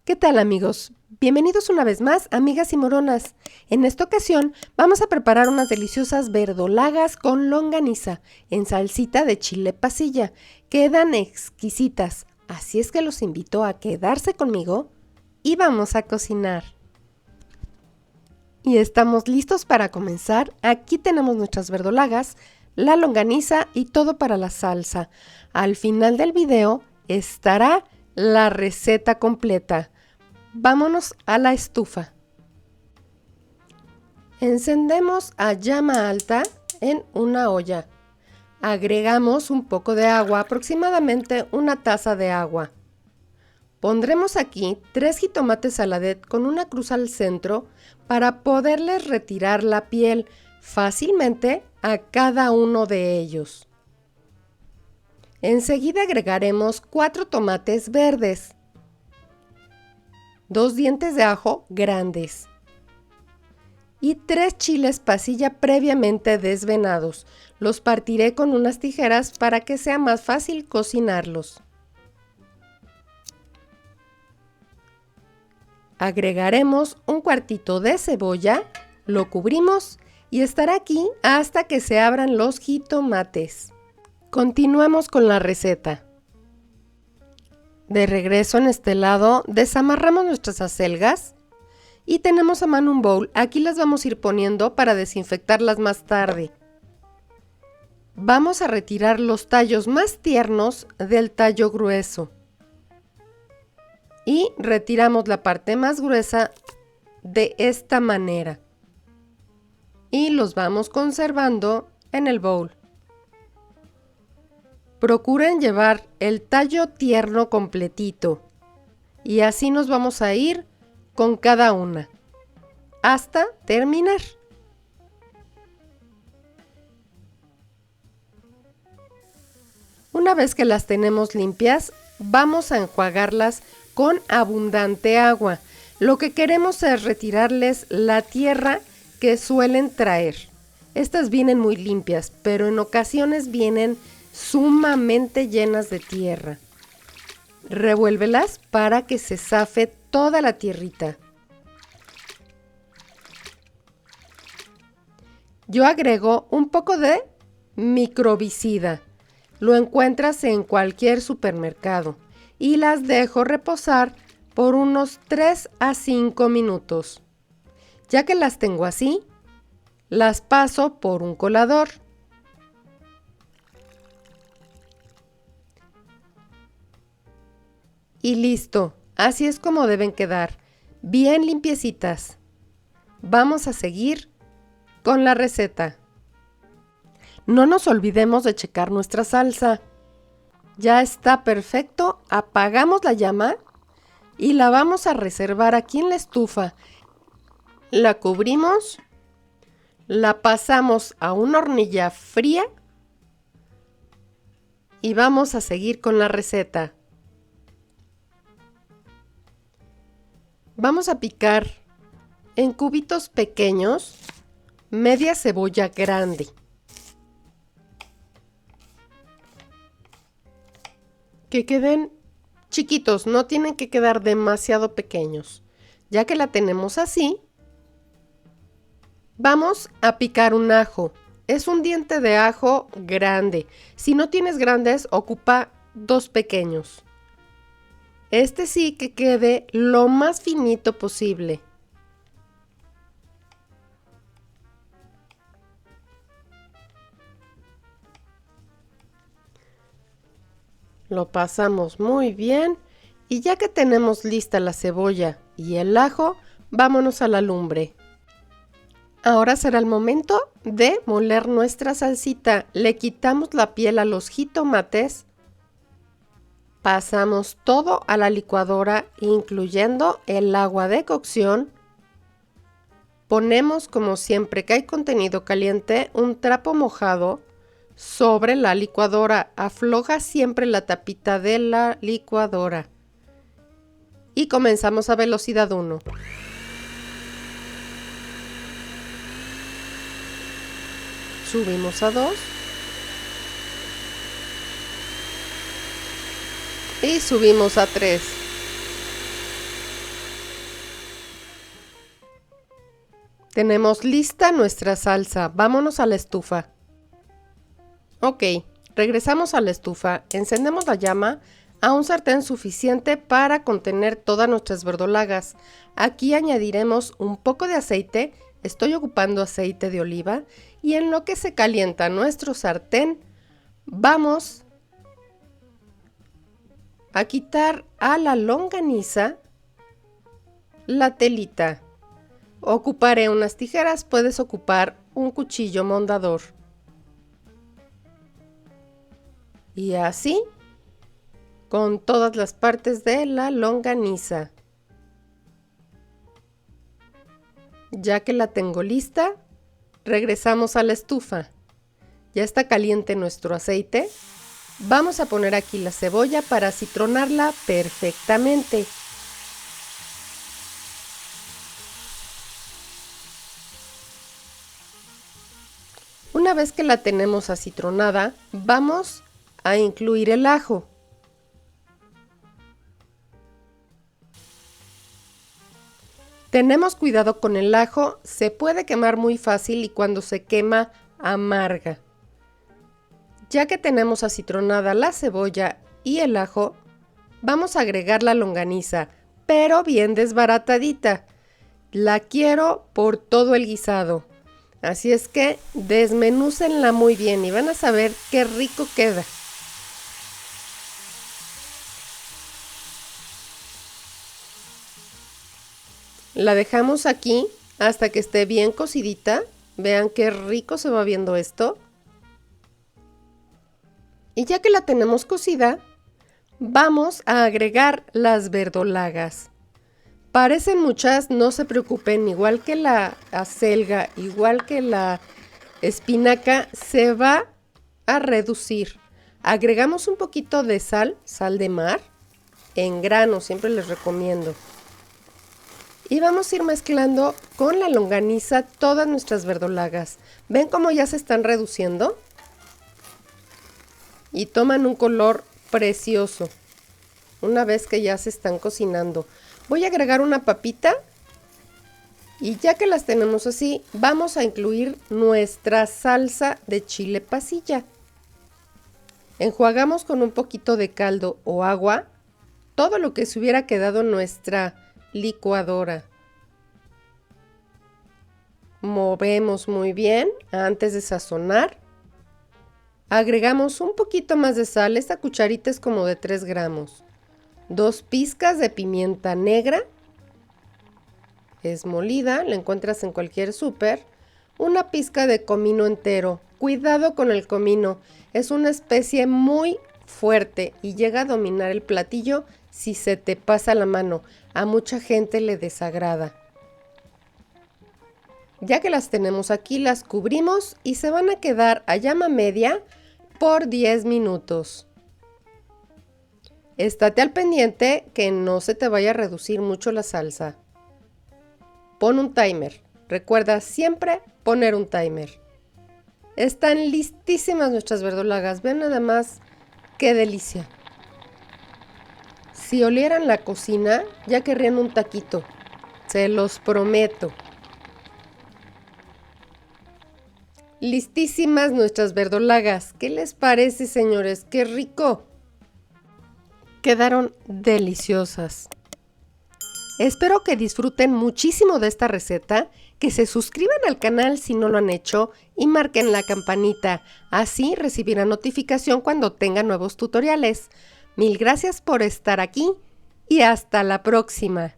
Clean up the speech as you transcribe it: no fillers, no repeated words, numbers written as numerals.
¿Qué tal, amigos? Bienvenidos una vez más, amigas y moronas. En esta ocasión vamos a preparar unas deliciosas verdolagas con longaniza en salsita de chile pasilla. Quedan exquisitas, así es que los invito a quedarse conmigo y vamos a cocinar. Y estamos listos para comenzar. Aquí tenemos nuestras verdolagas, la longaniza y todo para la salsa. Al final del video estará la receta completa. Vámonos a la estufa. Encendemos a llama alta en una olla. Agregamos un poco de agua, aproximadamente una taza de agua. Pondremos aquí 3 jitomates saladet con una cruz al centro para poderles retirar la piel fácilmente a cada uno de ellos. Enseguida agregaremos 4 tomates verdes, 2 dientes de ajo grandes y 3 chiles pasilla previamente desvenados. Los partiré con unas tijeras para que sea más fácil cocinarlos. Agregaremos un cuartito de cebolla, lo cubrimos y estará aquí hasta que se abran los jitomates. Continuemos con la receta. De regreso en este lado, desamarramos nuestras acelgas y tenemos a mano un bowl. Aquí las vamos a ir poniendo para desinfectarlas más tarde. Vamos a retirar los tallos más tiernos del tallo grueso. Y retiramos la parte más gruesa de esta manera. Y los vamos conservando en el bowl. Procuren llevar el tallo tierno completito. Y así nos vamos a ir con cada una. Hasta terminar. Una vez que las tenemos limpias, vamos a enjuagarlas con abundante agua. Lo que queremos es retirarles la tierra que suelen traer. Estas vienen muy limpias, pero en ocasiones vienen sumamente llenas de tierra. Revuélvelas para que se zafe toda la tierrita. Yo agrego un poco de microbicida. Lo encuentras en cualquier supermercado. Y las dejo reposar por unos 3 a 5 minutos. Ya que las tengo así, las paso por un colador. Y listo, así es como deben quedar, bien limpiecitas. Vamos a seguir con la receta. No nos olvidemos de checar nuestra salsa. Ya está perfecto, apagamos la llama y la vamos a reservar aquí en la estufa. La cubrimos, la pasamos a una hornilla fría y vamos a seguir con la receta. Vamos a picar en cubitos pequeños media cebolla grande. Que queden chiquitos, no tienen que quedar demasiado pequeños. Ya que la tenemos así, vamos a picar un ajo. Es un diente de ajo grande. Si no tienes grandes, ocupa 2 pequeños. Este sí que quede lo más finito posible. Lo pasamos muy bien y ya que tenemos lista la cebolla y el ajo, vámonos a la lumbre. Ahora será el momento de moler nuestra salsita. Le quitamos la piel a los jitomates. Pasamos todo a la licuadora, incluyendo el agua de cocción. Ponemos, como siempre que hay contenido caliente, un trapo mojado sobre la licuadora. Afloja siempre la tapita de la licuadora. Y comenzamos a velocidad 1. Subimos a 2. Y subimos a 3. Tenemos lista nuestra salsa. Vámonos a la estufa. Ok, regresamos a la estufa. Encendemos la llama a un sartén suficiente para contener todas nuestras verdolagas. Aquí añadiremos un poco de aceite. Estoy ocupando aceite de oliva. Y en lo que se calienta nuestro sartén, vamos a quitar a la longaniza la telita. Ocuparé unas tijeras, puedes ocupar un cuchillo mondador. Y así, con todas las partes de la longaniza. Ya que la tengo lista, regresamos a la estufa. Ya está caliente nuestro aceite. Vamos a poner aquí la cebolla para acitronarla perfectamente. Una vez que la tenemos acitronada, vamos a incluir el ajo. Tenemos cuidado con el ajo, se puede quemar muy fácil y cuando se quema amarga. Ya que tenemos acitronada la cebolla y el ajo, vamos a agregar la longaniza, pero bien desbaratadita. La quiero por todo el guisado. Así es que desmenúcenla muy bien y van a saber qué rico queda. La dejamos aquí hasta que esté bien cocidita. Vean qué rico se va viendo esto. Y ya que la tenemos cocida, vamos a agregar las verdolagas. Parecen muchas, no se preocupen, igual que la acelga, igual que la espinaca, se va a reducir. Agregamos un poquito de sal, sal de mar, en grano, siempre les recomiendo. Y vamos a ir mezclando con la longaniza todas nuestras verdolagas. ¿Ven cómo ya se están reduciendo? Y toman un color precioso una vez que ya se están cocinando. Voy a agregar una papita y ya que las tenemos así, vamos a incluir nuestra salsa de chile pasilla. Enjuagamos con un poquito de caldo o agua todo lo que se hubiera quedado en nuestra licuadora. Movemos muy bien antes de sazonar. Agregamos un poquito más de sal, esta cucharita es como de 3 gramos. 2 pizcas de pimienta negra, es molida, la encuentras en cualquier súper. Una pizca de comino entero, cuidado con el comino, es una especie muy fuerte y llega a dominar el platillo si se te pasa la mano. A mucha gente le desagrada. Ya que las tenemos aquí, las cubrimos y se van a quedar a llama media por 10 minutos. Estate al pendiente que no se te vaya a reducir mucho la salsa. Pon un timer. Recuerda siempre poner un timer. Están listísimas nuestras verdolagas. Ven nada más qué delicia. Si olieran la cocina, ya querrían un taquito. Se los prometo. Listísimas nuestras verdolagas. ¿Qué les parece, señores? ¡Qué rico! Quedaron deliciosas. Espero que disfruten muchísimo de esta receta, que se suscriban al canal si no lo han hecho y marquen la campanita. Así recibirán notificación cuando tenga nuevos tutoriales. Mil gracias por estar aquí y hasta la próxima.